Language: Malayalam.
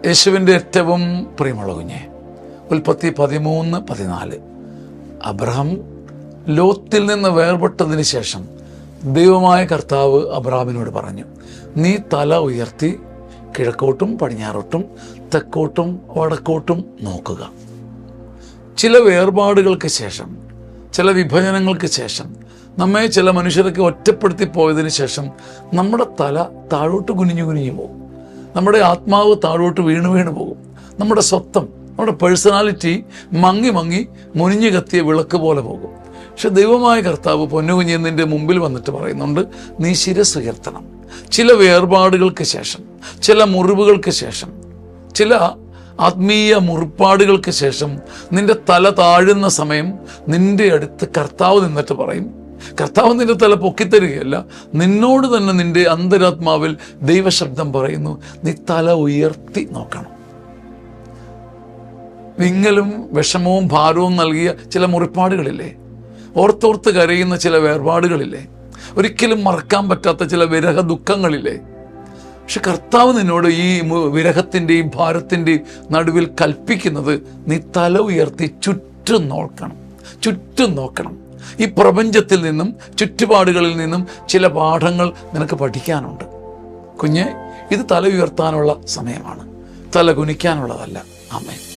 യേശുവിൻ്റെ ഏറ്റവും പ്രിയമുള്ള കുഞ്ഞെ, ഉൽപ്പത്തി 13:14. അബ്രഹാം ലോത്തിൽ നിന്ന് വേർപെട്ടതിന് ശേഷം ദൈവമായ കർത്താവ് അബ്രഹാമിനോട് പറഞ്ഞു, നീ തല ഉയർത്തി കിഴക്കോട്ടും പടിഞ്ഞാറോട്ടും തെക്കോട്ടും വടക്കോട്ടും നോക്കുക. ചില വേർപാടുകൾക്ക് ശേഷം, ചില വിഭജനങ്ങൾക്ക് ശേഷം, നമ്മെ ചില മനുഷ്യരൊക്കെ ഒറ്റപ്പെടുത്തി പോയതിന് ശേഷം നമ്മുടെ തല താഴോട്ട് കുനിഞ്ഞു പോകും. നമ്മുടെ ആത്മാവ് താഴോട്ട് വീണു പോകും. നമ്മുടെ സ്വത്വം, നമ്മുടെ പേഴ്സണാലിറ്റി മങ്ങി മുനിഞ്ഞു കത്തിയ വിളക്ക് പോലെ പോകും. പക്ഷെ ദൈവമായ കർത്താവ് പൊന്നുകുഞ്ഞ് നിൻ്റെ മുമ്പിൽ വന്നിട്ട് പറയുന്നുണ്ട്, നീ ശിരസ് ഉയർത്തണം. ചില വേർപാടുകൾക്ക് ശേഷം, ചില മുറിവുകൾക്ക് ശേഷം, ചില ആത്മീയ മുറിപ്പാടുകൾക്ക് ശേഷം നിന്റെ തല താഴുന്ന സമയം നിന്റെ അടുത്ത് കർത്താവ് നിന്നിട്ട് പറയും, കർത്താവ് നിന്റെ തല പൊക്കിത്തരികയല്ല, നിന്നോട് തന്നെ നിന്റെ അന്തരാത്മാവിൽ ദൈവശബ്ദം പറയുന്നു, നീ തല ഉയർത്തി നോക്കണം. വിങ്ങലും വിഷമവും ഭാരവും നൽകിയ ചില മുറിപ്പാടുകളില്ലേ, ഓർത്തോർത്ത് കരയുന്ന ചില വേർപാടുകളില്ലേ, ഒരിക്കലും മറക്കാൻ പറ്റാത്ത ചില വിരഹ ദുഃഖങ്ങളില്ലേ. പക്ഷെ കർത്താവ് നിന്നോട് ഈ വിരഹത്തിൻ്റെയും ഭാരത്തിൻ്റെയും നടുവിൽ കൽപ്പിക്കുന്നത്, നീ തല ഉയർത്തി ചുറ്റും നോക്കണം. ഈ പ്രപഞ്ചത്തിൽ നിന്നും ചുറ്റുപാടുകളിൽ നിന്നും ചില പാഠങ്ങൾ നിനക്ക് പഠിക്കാനുണ്ട്. കുഞ്ഞെ, ഇത് തല ഉയർത്താനുള്ള സമയമാണ്, തല കുനിക്കാനുള്ളതല്ല. ആമേൻ.